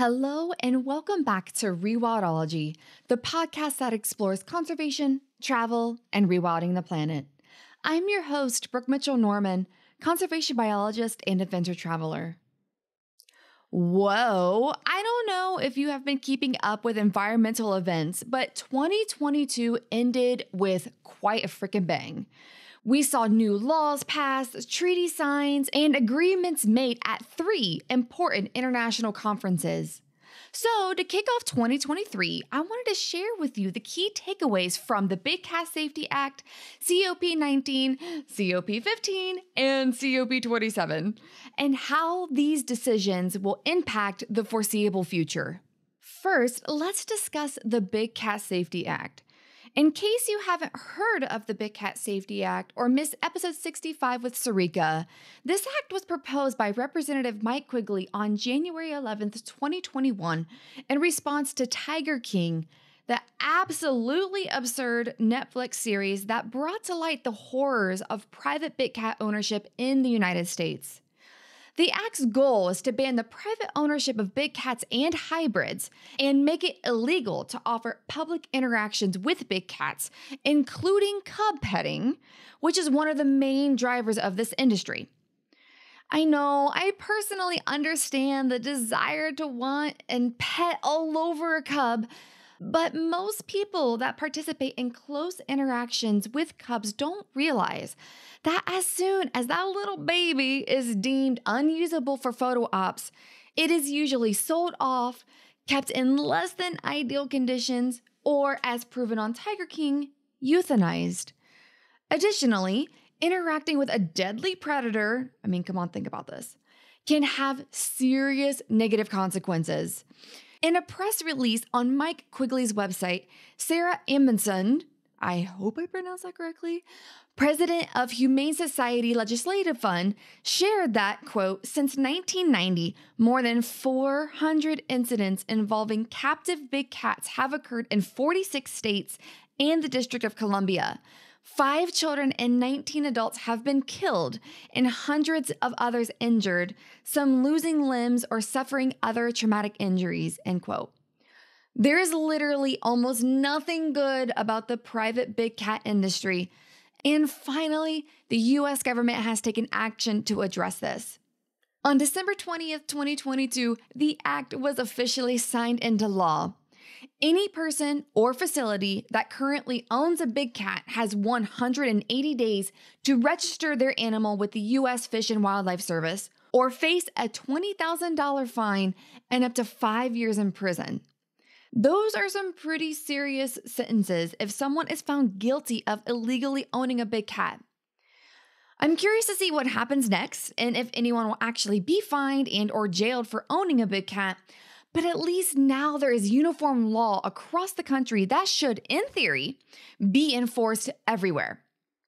Hello and welcome back to Rewildology, the podcast that explores conservation, travel, and rewilding the planet. I'm your host, Brooke Mitchell-Norman, conservation biologist and adventure traveler. Whoa, I don't know if you have been keeping up with environmental events, but 2022 ended with quite a freaking bang. We saw new laws passed, treaty signs, and agreements made at 3 important international conferences. So, to kick off 2023, I wanted to share with you the key takeaways from the Big Cat Safety Act, COP19, COP15, and COP27, and how these decisions will impact the foreseeable future. First, let's discuss the Big Cat Safety Act. In case you haven't heard of the Big Cat Safety Act or missed episode 65 with Sarika, this act was proposed by Representative Mike Quigley on January 11th, 2021 in response to Tiger King, the absolutely absurd Netflix series that brought to light the horrors of private big cat ownership in the United States. The act's goal is to ban the private ownership of big cats and hybrids and make it illegal to offer public interactions with big cats, including cub petting, which is one of the main drivers of this industry. I know, I personally understand the desire to want and pet all over a cub, but most people that participate in close interactions with cubs don't realize that as soon as that little baby is deemed unusable for photo ops, it is usually sold off, kept in less than ideal conditions, or as proven on Tiger King, euthanized. Additionally, interacting with a deadly predator, think about this, can have serious negative consequences. In a press release on Mike Quigley's website, Sarah Amundsen, I hope I pronounced that correctly, president of Humane Society Legislative Fund, shared that, quote, since 1990, more than 400 incidents involving captive big cats have occurred in 46 states and the District of Columbia. 5 children and 19 adults have been killed and hundreds of others injured, some losing limbs or suffering other traumatic injuries, end quote. There is literally almost nothing good about the private big cat industry. And finally, the U.S. government has taken action to address this. On December 20th, 2022, the act was officially signed into law. Any person or facility that currently owns a big cat has 180 days to register their animal with the U.S. Fish and Wildlife Service or face a $20,000 fine and up to 5 years in prison. Those are some pretty serious sentences if someone is found guilty of illegally owning a big cat. I'm curious to see what happens next and if anyone will actually be fined and or jailed for owning a big cat. But at least now there is uniform law across the country that should, in theory, be enforced everywhere.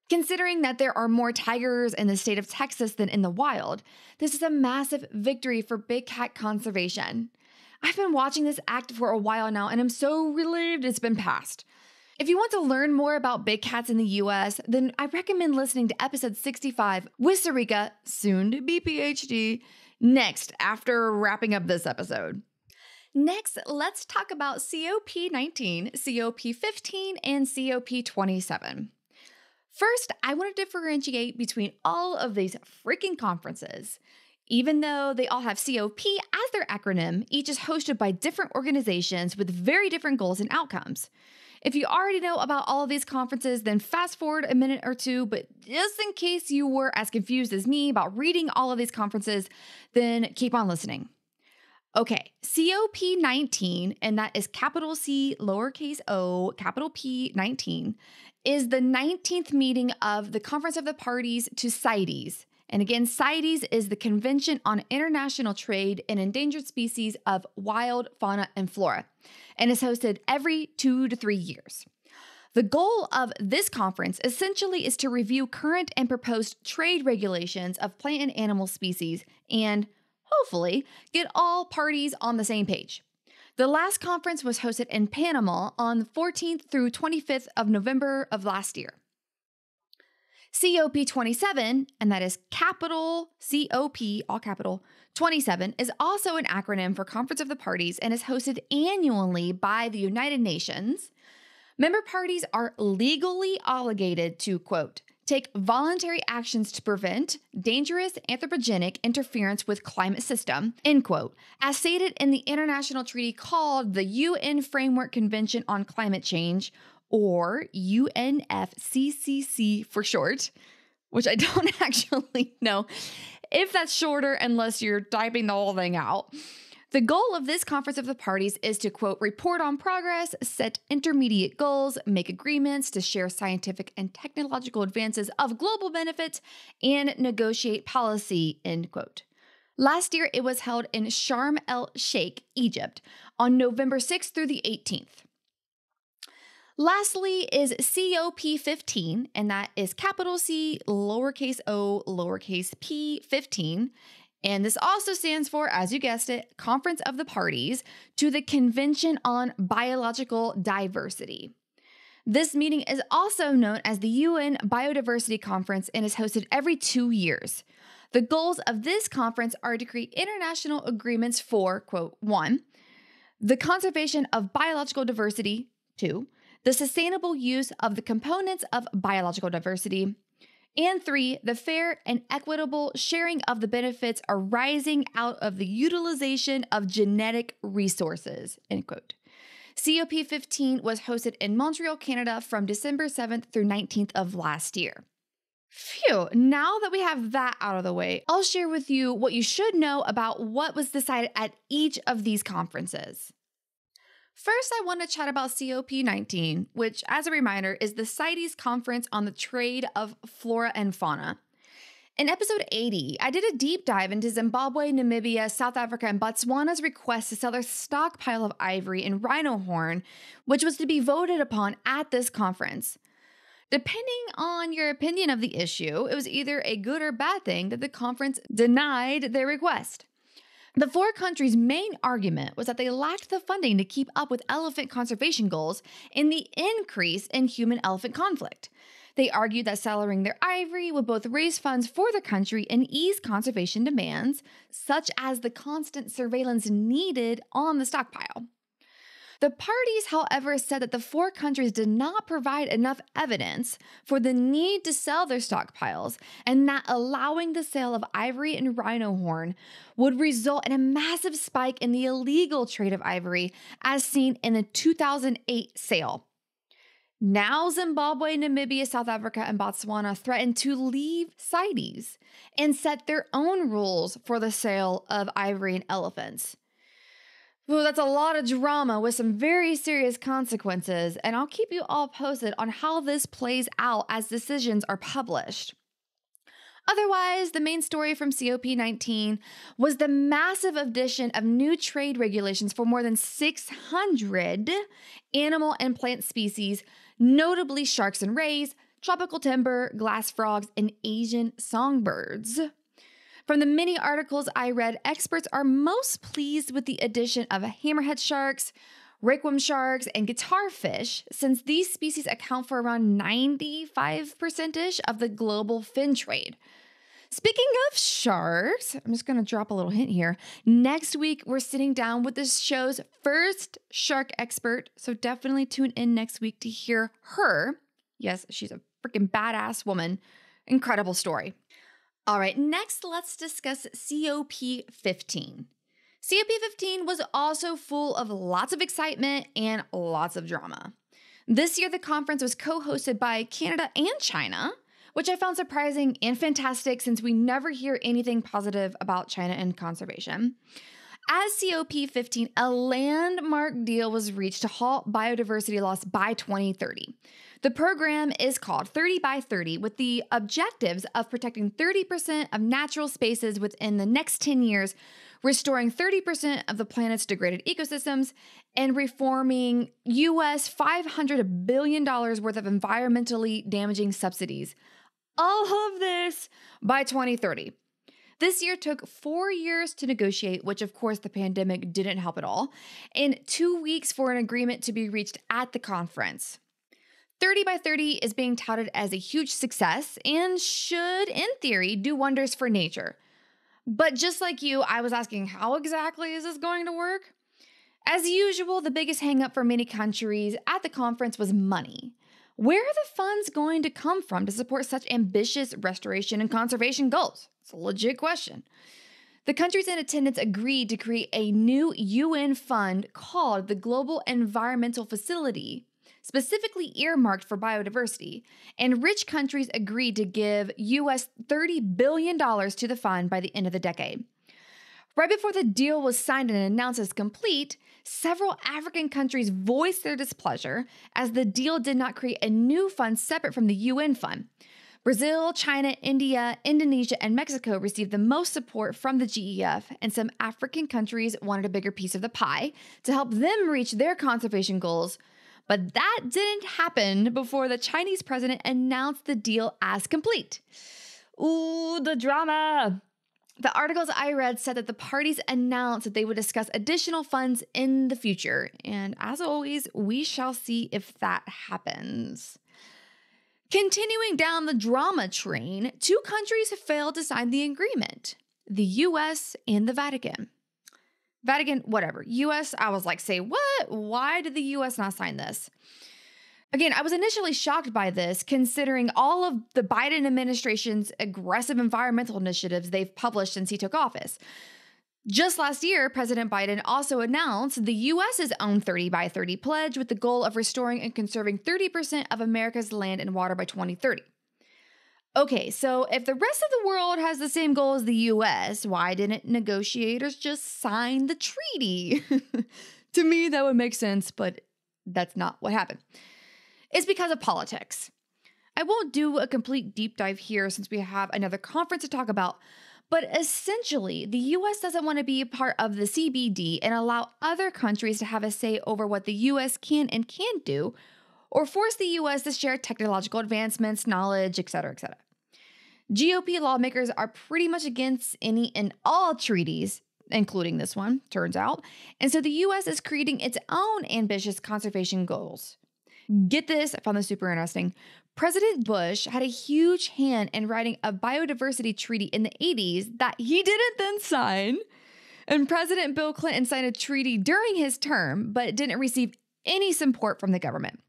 Considering that there are more tigers in the state of Texas than in the wild, this is a massive victory for big cat conservation. I've been watching this act for a while now and I'm so relieved it's been passed. If you want to learn more about big cats in the US, then I recommend listening to episode 65 with Sarika, soon to be PhD, next after wrapping up this episode. Next, let's talk about COP19, COP15, and COP27. First, I want to differentiate between all of these freaking conferences. Even though they all have COP as their acronym, each is hosted by different organizations with very different goals and outcomes. If you already know about all of these conferences, then fast forward a minute or two, but just in case you were as confused as me about reading all of these conferences, then keep on listening. Okay, COP19, and that is capital C, lowercase o, capital P, 19, is the 19th meeting of the Conference of the Parties to CITES. And again, CITES is the Convention on International Trade in Endangered Species of Wild Fauna and Flora, and is hosted every 2 to 3 years. The goal of this conference essentially is to review current and proposed trade regulations of plant and animal species and, hopefully, get all parties on the same page. The last conference was hosted in Panama on the 14th through 25th of November of last year. COP27, and that is capital COP, all capital, 27, is also an acronym for Conference of the Parties and is hosted annually by the United Nations. Member parties are legally obligated to, quote, take voluntary actions to prevent dangerous anthropogenic interference with climate system, end quote, as stated in the international treaty called the UN Framework Convention on Climate Change, or UNFCCC for short, which I don't actually know if that's shorter unless you're typing the whole thing out. The goal of this Conference of the Parties is to, quote, report on progress, set intermediate goals, make agreements to share scientific and technological advances of global benefits, and negotiate policy, end quote. Last year, it was held in Sharm el-Sheikh, Egypt, on November 6th through the 18th. Lastly is COP15, and that is capital C, lowercase o, lowercase p, 15. And this also stands for, as you guessed it, Conference of the Parties to the Convention on Biological Diversity. This meeting is also known as the UN Biodiversity Conference and is hosted every 2 years. The goals of this conference are to create international agreements for, quote, 1, the conservation of biological diversity, 2, the sustainable use of the components of biological diversity, and 3, the fair and equitable sharing of the benefits arising out of the utilization of genetic resources, end quote. COP15 was hosted in Montreal, Canada from December 7th through 19th of last year. Phew, now that we have that out of the way, I'll share with you what you should know about what was decided at each of these conferences. First, I want to chat about COP19, which, as a reminder, is the CITES Conference on the Trade of Flora and Fauna. In episode 80, I did a deep dive into Zimbabwe, Namibia, South Africa, and Botswana's request to sell their stockpile of ivory and rhino horn, which was to be voted upon at this conference. Depending on your opinion of the issue, it was either a good or bad thing that the conference denied their request. The 4 countries' main argument was that they lacked the funding to keep up with elephant conservation goals and the increase in human-elephant conflict. They argued that selling their ivory would both raise funds for the country and ease conservation demands, such as the constant surveillance needed on the stockpile. The parties, however, said that the 4 countries did not provide enough evidence for the need to sell their stockpiles, and that allowing the sale of ivory and rhino horn would result in a massive spike in the illegal trade of ivory, as seen in the 2008 sale. Now, Zimbabwe, Namibia, South Africa, and Botswana threatened to leave CITES and set their own rules for the sale of ivory and elephants. Ooh, that's a lot of drama with some very serious consequences, and I'll keep you all posted on how this plays out as decisions are published. Otherwise, the main story from COP19 was the massive addition of new trade regulations for more than 600 animal and plant species, notably sharks and rays, tropical timber, glass frogs, and Asian songbirds. From the many articles I read, experts are most pleased with the addition of hammerhead sharks, rakeworm sharks, and guitarfish, since these species account for around 95%-ish of the global fin trade. Speaking of sharks, I'm just going to drop a little hint here. Next week, we're sitting down with this show's first shark expert, so definitely tune in next week to hear her. Yes, she's a freaking badass woman. Incredible story. All right, next let's discuss COP15. COP15 was also full of lots of excitement and lots of drama. This year, the conference was co-hosted by Canada and China, which I found surprising and fantastic since we never hear anything positive about China and conservation. As COP15, a landmark deal was reached to halt biodiversity loss by 2030. The program is called 30 by 30, with the objectives of protecting 30% of natural spaces within the next 10 years, restoring 30% of the planet's degraded ecosystems, and reforming US $500 billion worth of environmentally damaging subsidies. All of this by 2030. This year took 4 years to negotiate, which of course the pandemic didn't help at all, and 2 weeks for an agreement to be reached at the conference. 30 by 30 is being touted as a huge success and should, in theory, do wonders for nature. But just like you, I was asking, how exactly is this going to work? As usual, the biggest hangup for many countries at the conference was money. Where are the funds going to come from to support such ambitious restoration and conservation goals? It's a legit question. The countries in attendance agreed to create a new UN fund called the Global Environmental Facility, specifically earmarked for biodiversity, and rich countries agreed to give US $30 billion to the fund by the end of the decade. Right before the deal was signed and announced as complete, several African countries voiced their displeasure as the deal did not create a new fund separate from the UN fund. Brazil, China, India, Indonesia, and Mexico received the most support from the GEF, and some African countries wanted a bigger piece of the pie to help them reach their conservation goals. But that didn't happen before the Chinese president announced the deal as complete. Ooh, the drama! The articles I read said that the parties announced that they would discuss additional funds in the future, and as always, we shall see if that happens. Continuing down the drama train, two countries failed to sign the agreement, the US and the Vatican. Vatican, whatever. US, I was like, say what? Why did the US not sign this? Again, I was initially shocked by this, considering all of the Biden administration's aggressive environmental initiatives they've published since he took office. Just last year, President Biden also announced the US's own 30 by 30 pledge with the goal of restoring and conserving 30% of America's land and water by 2030. Okay, so if the rest of the world has the same goal as the US, why didn't negotiators just sign the treaty? To me, that would make sense, but that's not what happened. It's because of politics. I won't do a complete deep dive here since we have another conference to talk about, but essentially, the US doesn't want to be a part of the CBD and allow other countries to have a say over what the US can and can't do, or force the US to share technological advancements, knowledge, etc., etc. GOP lawmakers are pretty much against any and all treaties, including this one, turns out, and so the US is creating its own ambitious conservation goals. Get this, I found this super interesting. President Bush had a huge hand in writing a biodiversity treaty in the 80s that he didn't then sign. And President Bill Clinton signed a treaty during his term, but didn't receive any support from the government.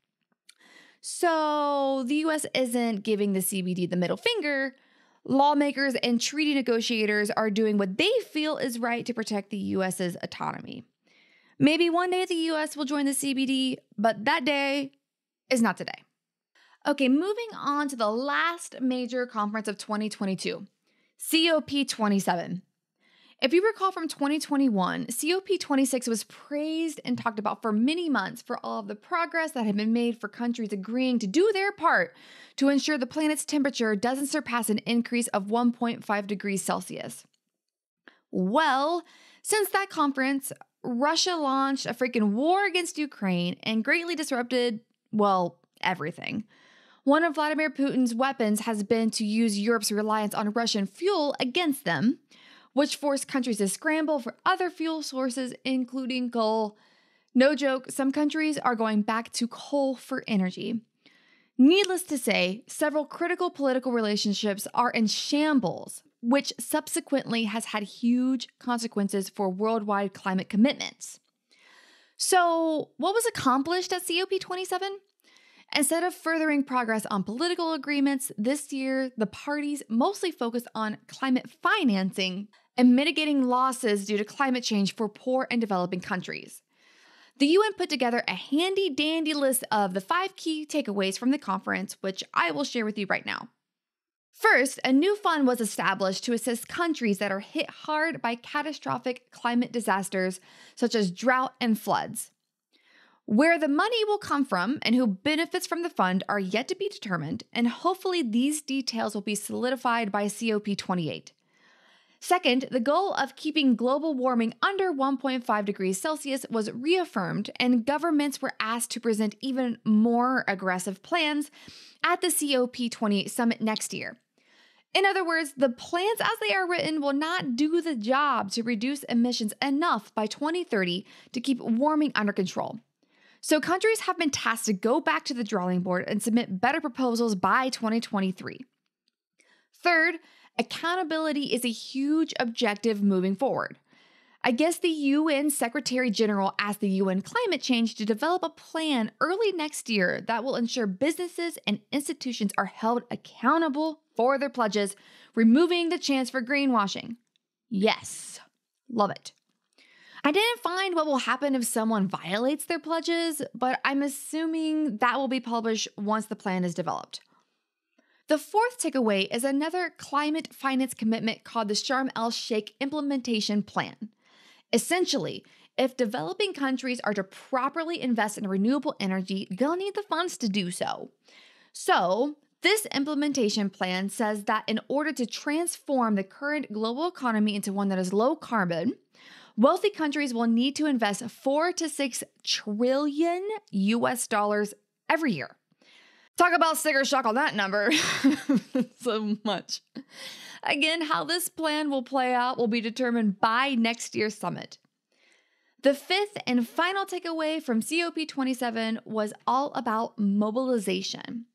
So the US isn't giving the CBD the middle finger. Lawmakers and treaty negotiators are doing what they feel is right to protect the US's autonomy. Maybe one day the US will join the CBD, but that day is not today. Okay, moving on to the last major conference of 2022, COP27. If you recall from 2021, COP26 was praised and talked about for many months for all of the progress that had been made for countries agreeing to do their part to ensure the planet's temperature doesn't surpass an increase of 1.5 degrees Celsius. Well, since that conference, Russia launched a freaking war against Ukraine and greatly disrupted, well, everything. One of Vladimir Putin's weapons has been to use Europe's reliance on Russian fuel against them, which forced countries to scramble for other fuel sources, including coal. No joke, some countries are going back to coal for energy. Needless to say, several critical political relationships are in shambles, which subsequently has had huge consequences for worldwide climate commitments. So, what was accomplished at COP27? Instead of furthering progress on political agreements, this year the parties mostly focused on climate financing and mitigating losses due to climate change for poor and developing countries. The UN put together a handy-dandy list of the 5 key takeaways from the conference, which I will share with you right now. First, a new fund was established to assist countries that are hit hard by catastrophic climate disasters such as drought and floods. Where the money will come from and who benefits from the fund are yet to be determined, and hopefully these details will be solidified by COP28. Second, the goal of keeping global warming under 1.5 degrees Celsius was reaffirmed, and governments were asked to present even more aggressive plans at the COP28 summit next year. In other words, the plans as they are written will not do the job to reduce emissions enough by 2030 to keep warming under control. So countries have been tasked to go back to the drawing board and submit better proposals by 2023. Third, accountability is a huge objective moving forward. I guess the UN Secretary General asked the UN Climate Change to develop a plan early next year that will ensure businesses and institutions are held accountable for their pledges, removing the chance for greenwashing. Yes, love it. I didn't find what will happen if someone violates their pledges, but I'm assuming that will be published once the plan is developed. The fourth takeaway is another climate finance commitment called the Sharm el-Sheikh Implementation Plan. Essentially, if developing countries are to properly invest in renewable energy, they'll need the funds to do so. So, this implementation plan says that in order to transform the current global economy into one that is low carbon, wealthy countries will need to invest $4 to $6 trillion every year. Talk about sticker shock on that number. So much. Again, how this plan will play out will be determined by next year's summit. The fifth and final takeaway from COP27 was all about mobilization.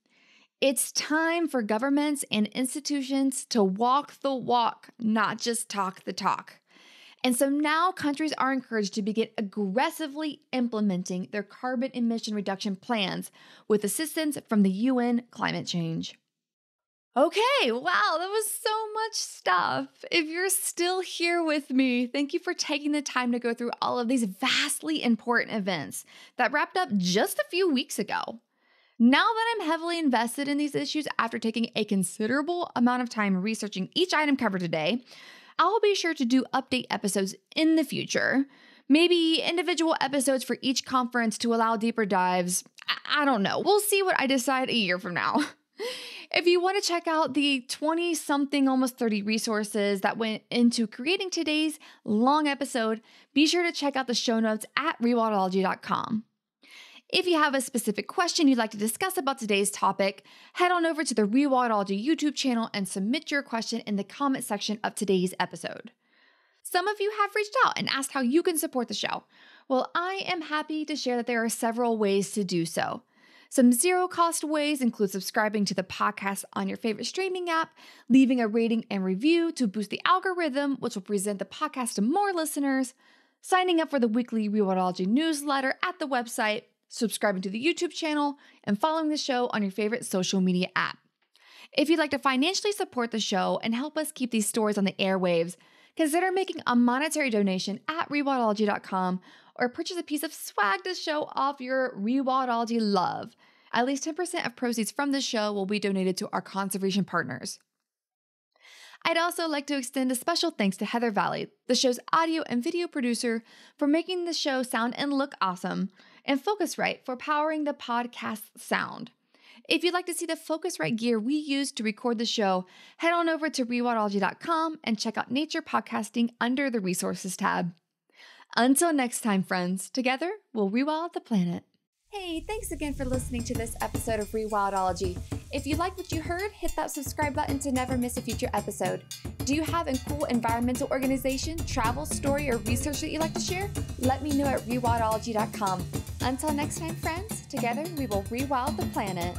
It's time for governments and institutions to walk the walk, not just talk the talk. And so now countries are encouraged to begin aggressively implementing their carbon emission reduction plans with assistance from the UN climate change. Okay, wow, that was so much stuff. If you're still here with me, thank you for taking the time to go through all of these vastly important events that wrapped up just a few weeks ago. Now that I'm heavily invested in these issues after taking a considerable amount of time researching each item covered today, I'll be sure to do update episodes in the future. Maybe individual episodes for each conference to allow deeper dives. I don't know. We'll see what I decide a year from now. If you want to check out the 20-something, almost 30 resources that went into creating today's long episode, be sure to check out the show notes at rewildology.com. If you have a specific question you'd like to discuss about today's topic, head on over to the Rewildology YouTube channel and submit your question in the comment section of today's episode. Some of you have reached out and asked how you can support the show. Well, I am happy to share that there are several ways to do so. Some zero-cost ways include subscribing to the podcast on your favorite streaming app, leaving a rating and review to boost the algorithm, which will present the podcast to more listeners, signing up for the weekly Rewildology newsletter at the website, subscribing to the YouTube channel, and following the show on your favorite social media app. If you'd like to financially support the show and help us keep these stories on the airwaves, consider making a monetary donation at rewildology.com or purchase a piece of swag to show off your Rewildology love. At least 10% of proceeds from the show will be donated to our conservation partners. I'd also like to extend a special thanks to Heather Valley, the show's audio and video producer, for making the show sound and look awesome, and Focusrite for powering the podcast sound. If you'd like to see the Focusrite gear we use to record the show, head on over to rewildology.com and check out Nature Podcasting under the Resources tab. Until next time, friends, together we'll rewild the planet. Hey, thanks again for listening to this episode of Rewildology. If you like what you heard, hit that subscribe button to never miss a future episode. Do you have a cool environmental organization, travel, story, or research that you'd like to share? Let me know at rewildology.com. Until next time, friends, together we will rewild the planet.